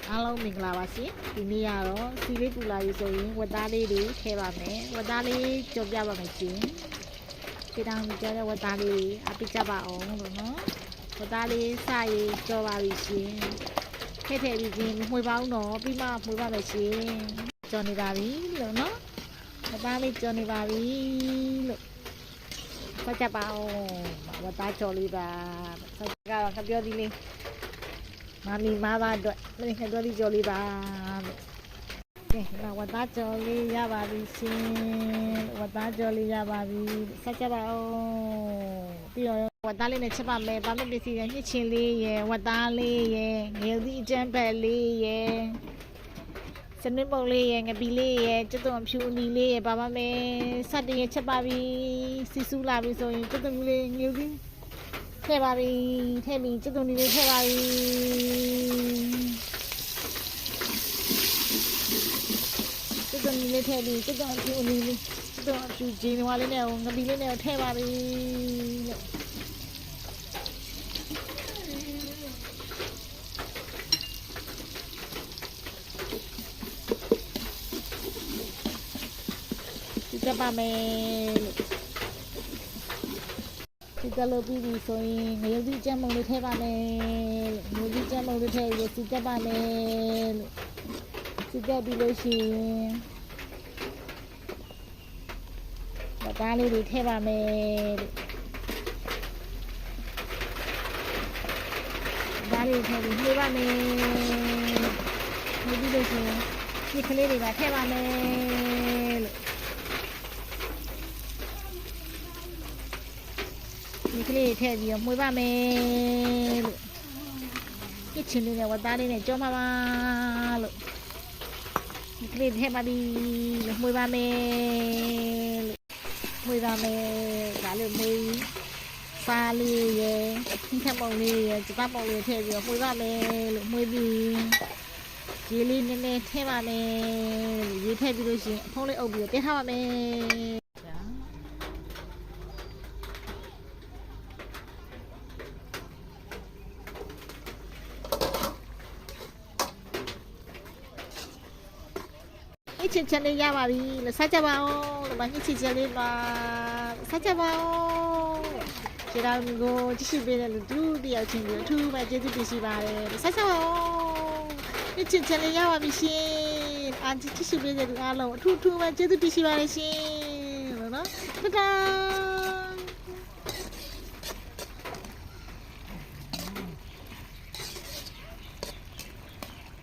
အားလုံးမင်္ဂလာပါရှင်ဒီနေ့ကတော့စီလေးပူလာပြီဆိုရင်ဝတ်သားလေးတွေထည့်ပါမယ်ဝတ်သားလေးကြော်ပြပါမယ်ရှင်ဒီတောင်ကြော်တဲ့ဝတ်သားလေးအပိကြပါအောင်လို့နော်ဝတ်သားလေးစရေးကြော်ပါပြီရှင်ထည့်ပြီးချင်းမှွေပေါင်းတော့ပြီးမှမှွေပါမယ်ရှင်ကြော်နေပါပြီလို့နော်ဝတ်သားလေးကြော်နေပါပြီလို့ဆက်ကြပါအောင်ဝတ်သားကြော်လေးပါဆက်ကတော့ခပြောဒီလေးမာမီမာပါအတွက်မင်းခတော်လေးကြော်လေးပါလို့ကဲဒါဝတ်သားကြော်လေးရပါပြီရှင်ဝတ်သားကြော်လေးရပါပြီဆက်ကြပါဦးပြီးတော့ဝတ်သားလေးနဲ့ချက်ပါမယ်ဗာမပစ္စည်းရညှစ်ချင်းလေးရယ်ဝတ်သားလေးရယ်ငယ်သည့်အကျန်းဘက်လေးရယ်စနစ်ပုံလေးရယ်ငပီလေးရယ်ကျွတ်တုံဖြူအနီလေးရယ်ဗာမမယ်စတင်ရချက်ပါပြီစီစူးလာပြီဆိုရင်ကျွတ်တုံလေးငယ်သည့်ထည့်ပါပြီထည့်ပြီးကျွတ်တုံလေးထည့်ပါပြီကျွတ်တုံလေးထည့်ပြီးကျွတ်တုံဖြူအနီလေးကျွတ်တုံဖြူဂျင်းဝါလေးနဲ့ငပီလေးနဲ့ထည့်ပါပြီကြပါမယ်ဒီကလိုပြီးပြီဆိုရင်ငရုတ်ကြီးကြမ်းမုံလေးထည့်ပါမယ်ငရုတ်ကြီးကြမ်းမုံလေးထည့်ပြီးစီတက်ပါမယ်စီတက်ပြီးလို့ရှိရင်ဒါလေးတွေထည့်ပါမယ်ဒါလေးထည့်ပြီးနှိုးပါမယ်နှိုးပြီးလို့ရှိရင်ဒီကလေးတွေကထည့်ပါမယ်ဒီကလေးထည့်ပြီးတော့မှွေပါမယ်လို့ကစ်ချင်လေးနဲ့ဝတ်သားလေးနဲ့ကြောမှာပါလို့ဒီကလေးထည့်ပါပြီလို့မှွေပါမယ်လို့မှွေပါမယ်ဒါလေးမှွေစားလေးရယ်ခင်းခက်ပုံလေးရယ်စပတ်ပုံလေးထည့်ပြီးတော့မှွေပါမယ်လို့မှွေပြီးရေလေးနည်းနည်းထည့်ပါမယ်ရေထည့်ပြီးလို့ရှိရင်အဖုံးလေးအုပ်ပြီးတော့ပြထားပါမယ်ညှစ်ချင်လေးရပါပြီလို့ဆက်ကြပါဦးလို့ညှစ်ချင်လေးပါဆက်ကြပါဦးကျေးဇူးကိုကြည့်ရှုပေးတဲ့လူတို့တယောက်ချင်းကိုအထူးပဲကျေးဇူးတင်ရှိပါတယ်ဆက်ကြပါဦးညှစ်ချင်လေးရပါပြီရှင်အားကြည့်ရှုပေးတဲ့လူအားလုံးအထူးပဲကျေးဇူးတင်ရှိပါတယ်ရှင်လို့နော်တဒါ